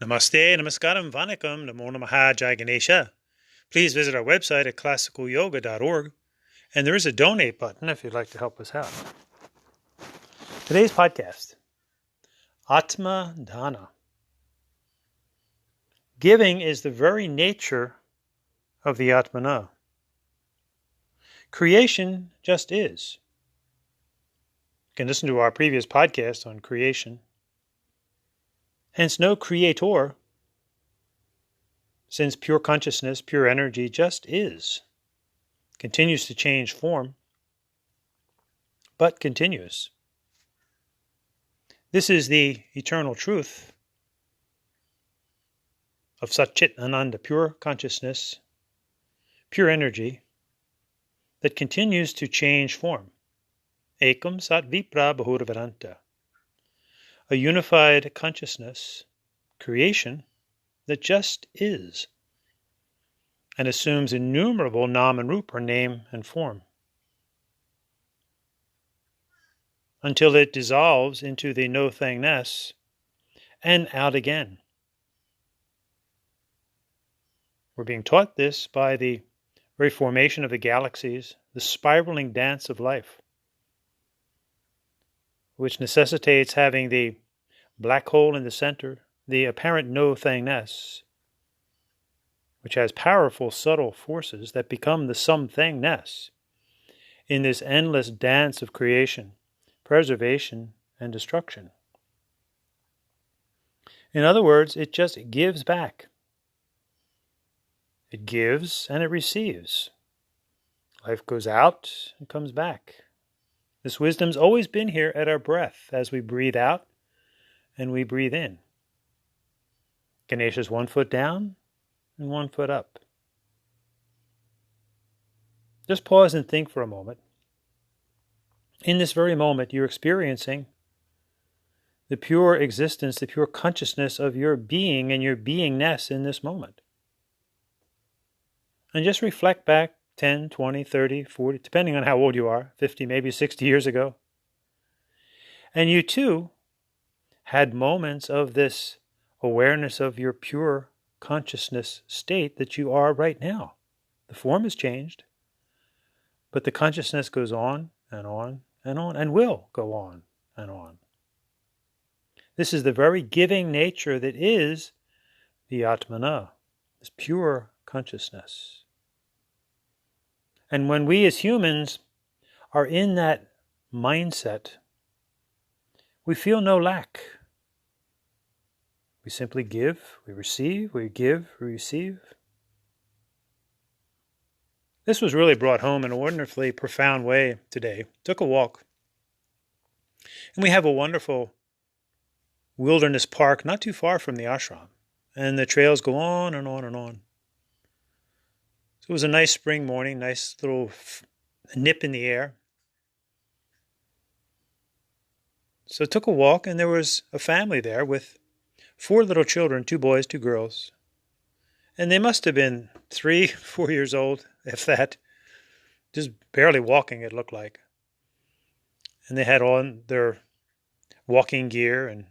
Namaste, Namaskaram, Vanakkam, Namo Namaha, Jai Ganesha. Please visit our website at classicalyoga.org, and there is a donate button if you'd like to help us out. Today's podcast, Atma Dana. Giving is the very nature of the Atmana. Creation just is. You can listen to our previous podcast on creation. Hence, no creator, since pure consciousness, pure energy just is. Continues to change form, but continues. This is the eternal truth of Sat Chit Ananda, pure consciousness, pure energy, that continues to change form. Ekam Sat Vipra Bahuravaranta. A unified consciousness, creation, that just is, and assumes innumerable nam and rupa, name and form, until it dissolves into the no-thingness and out again. We're being taught this by the very formation of the galaxies, the spiraling dance of life, which necessitates having the black hole in the center, the apparent no-thingness, which has powerful, subtle forces that become the somethingness in this endless dance of creation, preservation, and destruction. In other words, it just gives back. It gives and it receives. Life goes out and comes back. This wisdom's always been here at our breath as we breathe out and we breathe in. Ganesha's 1 foot down and 1 foot up. Just pause and think for a moment. In this very moment, you're experiencing the pure existence, the pure consciousness of your being and your beingness in this moment. And just reflect back 10, 20, 30, 40, depending on how old you are, 50, maybe 60 years ago. And you too had moments of this awareness of your pure consciousness state that you are right now. The form has changed, but the consciousness goes on and on and on, and will go on and on. This is the very giving nature that is the Atmana, this pure consciousness. And when we as humans are in that mindset, we feel no lack. We simply give, we receive, we give, we receive. This was really brought home in a wonderfully profound way today. Took a walk. And we have a wonderful wilderness park not too far from the ashram. And the trails go on and on and on. So it was a nice spring morning, nice little nip in the air. So I took a walk, and there was a family there with 4 little children, 2 boys, 2 girls. And they must have been 3, 4 years old, if that. Just barely walking, it looked like. And they had on their walking gear. And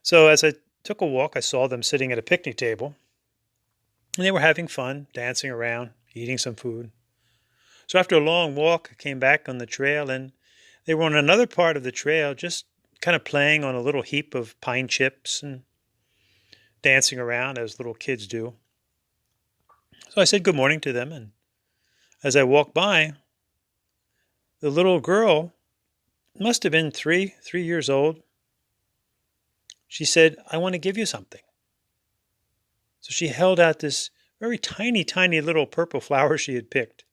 so as I took a walk, I saw them sitting at a picnic table. And they were having fun, dancing around, eating some food. So after a long walk, I came back on the trail, and they were on another part of the trail, just kind of playing on a little heap of pine chips and dancing around as little kids do. So I said good morning to them, and as I walked by, the little girl must have been 3 years old. She said, "I want to give you something." So she held out this very tiny, tiny little purple flower she had picked.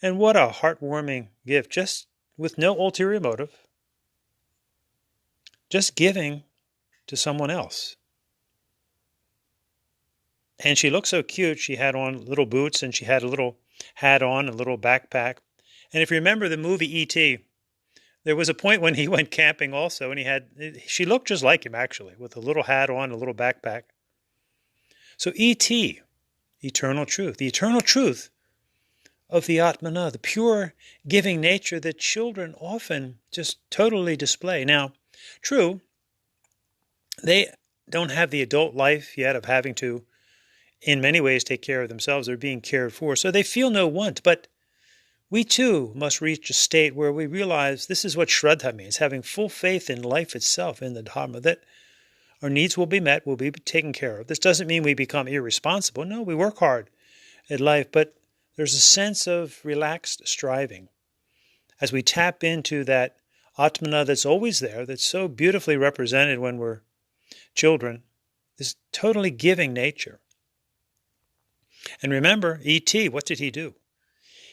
And what a heartwarming gift, just with no ulterior motive. Just giving to someone else. And she looked so cute. She had on little boots, and she had a little hat on, a little backpack. And if you remember the movie E.T., there was a point when he went camping also, and she looked just like him, actually, with a little hat on, a little backpack. So E.T., eternal truth, the eternal truth of the Atmana, the pure giving nature that children often just totally display. Now, true, They don't have the adult life yet of having to, in many ways, take care of themselves. They're being cared for. So they feel no want. But we too must reach a state where we realize this is what Shraddha means, having full faith in life itself, in the Dharma, that our needs will be met, will be taken care of. This doesn't mean we become irresponsible. No, we work hard at life, but there's a sense of relaxed striving as we tap into that Atmana that's always there, that's so beautifully represented when we're children, this totally giving nature. And remember, E.T., what did he do?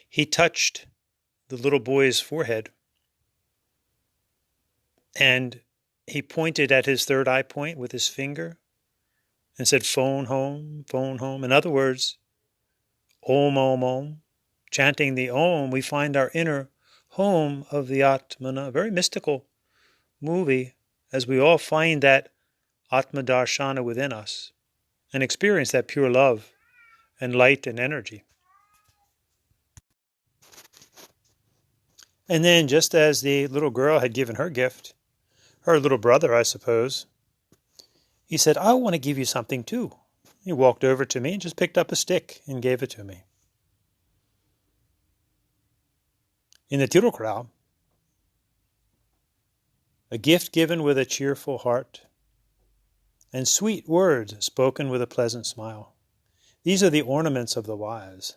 He touched the little boy's forehead and he pointed at his third eye point with his finger and said, phone home, phone home. In other words, Om, Om, Om. Chanting the Om, we find our inner home of the Atmana, a very mystical movie, as we all find that Atma Darshana within us and experience that pure love and light and energy. And then, just as the little girl had given her gift, her little brother, I suppose, he said, I want to give you something too. He walked over to me and just picked up a stick and gave it to me. In the Tirukkural, a gift given with a cheerful heart and sweet words spoken with a pleasant smile. These are the ornaments of the wise.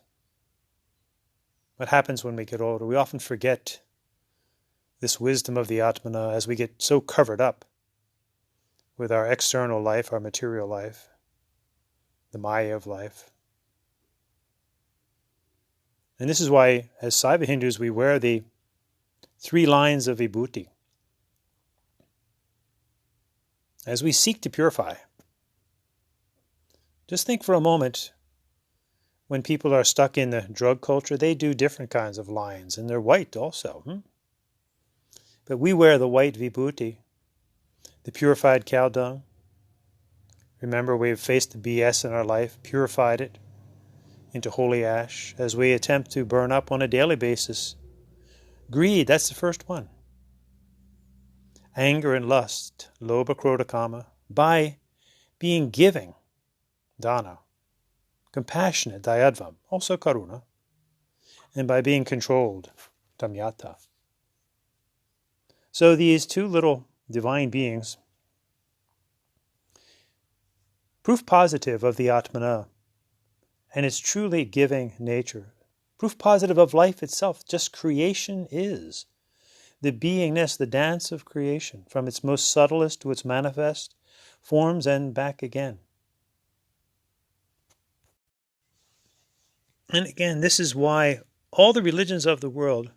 What happens when we get older? We often forget this wisdom of the Atmana as we get so covered up with our external life, our material life, the Maya of life. And this is why, as Saiva Hindus, we wear the 3 lines of Vibhuti as we seek to purify. Just think for a moment, when people are stuck in the drug culture, they do different kinds of lines, and they're white also. But we wear the white Vibhuti, the purified cow dung. Remember, we've faced the BS in our life, purified it into holy ash as we attempt to burn up on a daily basis. Greed, that's the first one. Anger and lust, lobha, krodha, kama, by being giving, dana, compassionate, dayadvam, also karuna, and by being controlled, tamyata. So these 2 little divine beings, proof positive of the Atmana and its truly giving nature, proof positive of life itself, just creation is. The beingness, the dance of creation, from its most subtlest to its manifest forms and back again. And again, this is why all the religions of the world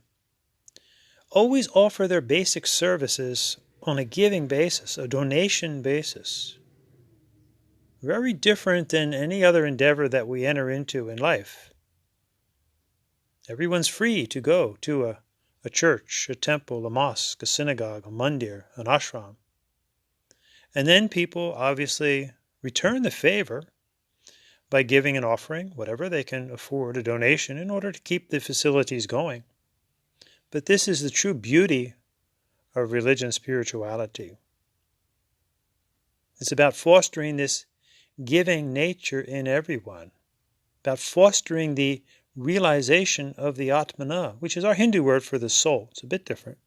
always offer their basic services on a giving basis, a donation basis. Very different than any other endeavor that we enter into in life. Everyone's free to go to a church, a temple, a mosque, a synagogue, a mandir, an ashram. And then people obviously return the favor by giving an offering, whatever they can afford, a donation, in order to keep the facilities going. But this is the true beauty of religion and spirituality. It's about fostering this giving nature in everyone, about fostering the realization of the Atmana, which is our Hindu word for the soul. It's a bit different,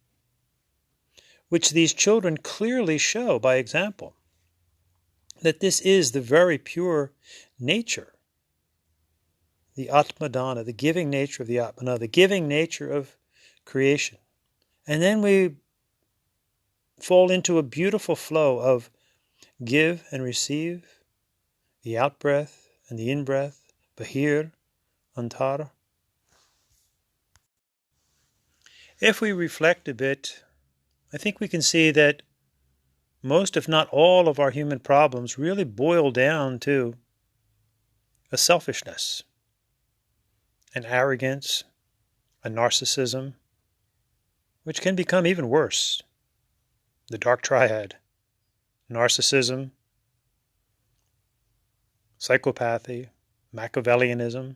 which these children clearly show by example, that this is the very pure nature, the Atma Dana, the giving nature of the Atmana, the giving nature of creation. And then we fall into a beautiful flow of give and receive, the out-breath and the in-breath, bahir, antar. If we reflect a bit, I think we can see that most, if not all, of our human problems really boil down to a selfishness, an arrogance, a narcissism, which can become even worse. The dark triad, narcissism, psychopathy, Machiavellianism.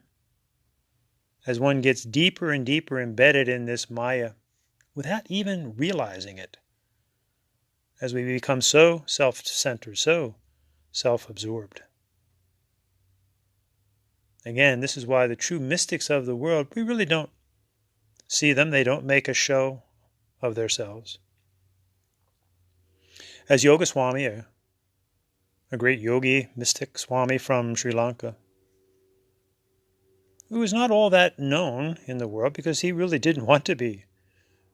As one gets deeper and deeper embedded in this Maya without even realizing it. as we become so self-centered, so self-absorbed. Again, this is why the true mystics of the world, we really don't see them. They don't make a show of themselves. As Yoga Swami, a great yogi, mystic Swami from Sri Lanka, who is not all that known in the world because he really didn't want to be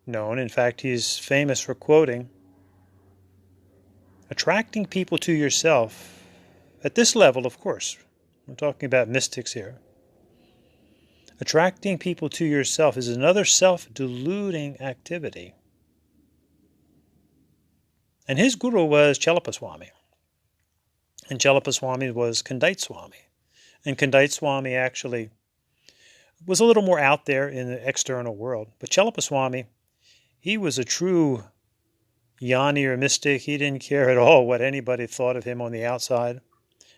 known. In fact, he's famous for quoting, attracting people to yourself at this level, of course. We're talking about mystics here. Attracting people to yourself is another self-deluding activity. And his guru was Chelapa Swami. And Chelapa Swami was Kandite Swami. And Kandite Swami actually was a little more out there in the external world. But Chelapa Swami, he was a true Jnani or mystic. He didn't care at all what anybody thought of him on the outside.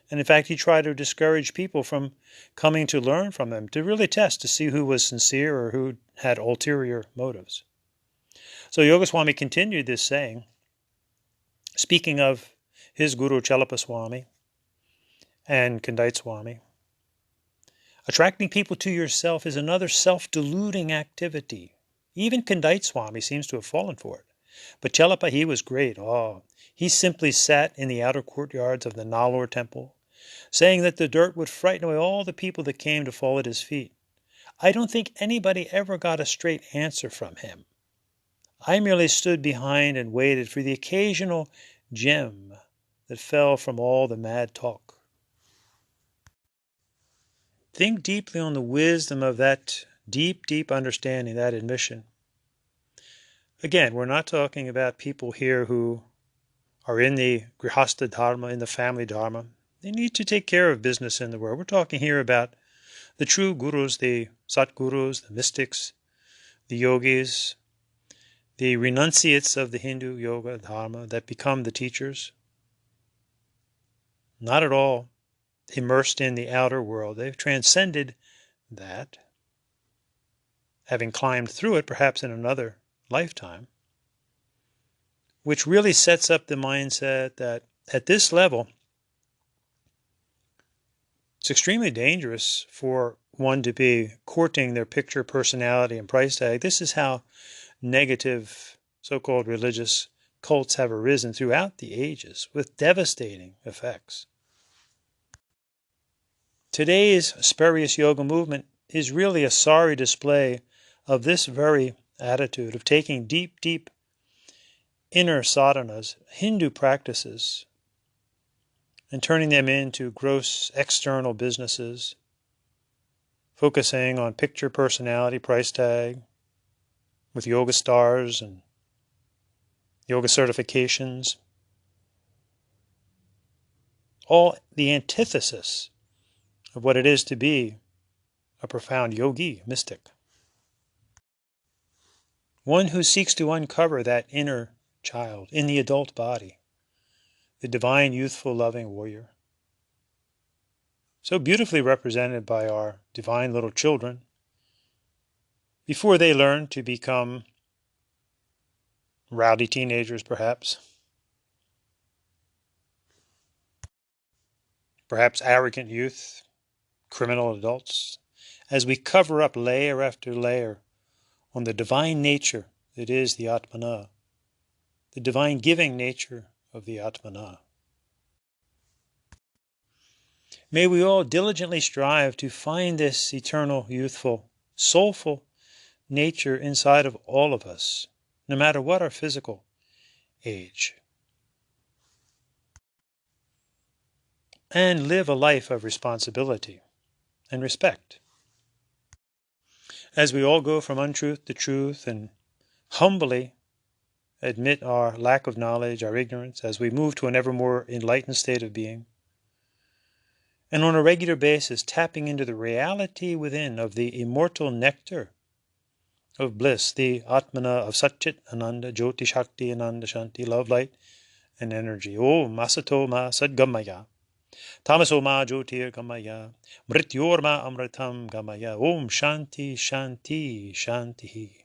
And in fact, he tried to discourage people from coming to learn from him, to really test to see who was sincere or who had ulterior motives. So Yoga Swami continued this saying, speaking of his guru Chelapa Swami and Kandite Swami, attracting people to yourself is another self-deluding activity. Even Kandite Swami seems to have fallen for it. But Chelapa, he was great. He simply sat in the outer courtyards of the Nalur temple, saying that the dirt would frighten away all the people that came to fall at his feet. I don't think anybody ever got a straight answer from him. I merely stood behind and waited for the occasional gem that fell from all the mad talk. Think deeply on the wisdom of that deep understanding, that admission. Again, we're not talking about people here who are in the Grihastha Dharma, in the family Dharma. They need to take care of business in the world. We're talking here about the true gurus, the Satgurus, the mystics, the yogis, the renunciates of the Hindu yoga Dharma that become the teachers. Not at all immersed in the outer world. They've transcended that, having climbed through it perhaps in another lifetime, which really sets up the mindset that at this level, it's extremely dangerous for one to be courting their picture, personality, and price tag. This is how negative so-called religious cults have arisen throughout the ages with devastating effects. Today's spurious yoga movement is really a sorry display of this very attitude of taking deep inner sadhanas, Hindu practices, and turning them into gross external businesses, focusing on picture, personality, price tag, with yoga stars and yoga certifications. All the antithesis of what it is to be a profound yogi, mystic. One who seeks to uncover that inner child in the adult body, the divine, youthful, loving warrior. So beautifully represented by our divine little children before they learn to become rowdy teenagers, perhaps arrogant youth, criminal adults, as we cover up layer after layer on the divine nature that is the Atmana, the divine giving nature of the Atmana. May we all diligently strive to find this eternal, youthful, soulful nature inside of all of us, no matter what our physical age. And live a life of responsibility and respect. As we all go from untruth to truth and humbly admit our lack of knowledge, our ignorance, as we move to an ever more enlightened state of being, and on a regular basis tapping into the reality within of the immortal nectar of bliss, the Atmana of Satchit Ananda, Jyoti Shakti Ananda Shanti, love, light, and energy. Om Masato Ma Sadgamaya, Tamaso Ma Jyotir Gamaya, Mrityor Ma Amritam Gamaya, Om Shanti Shanti Shanti.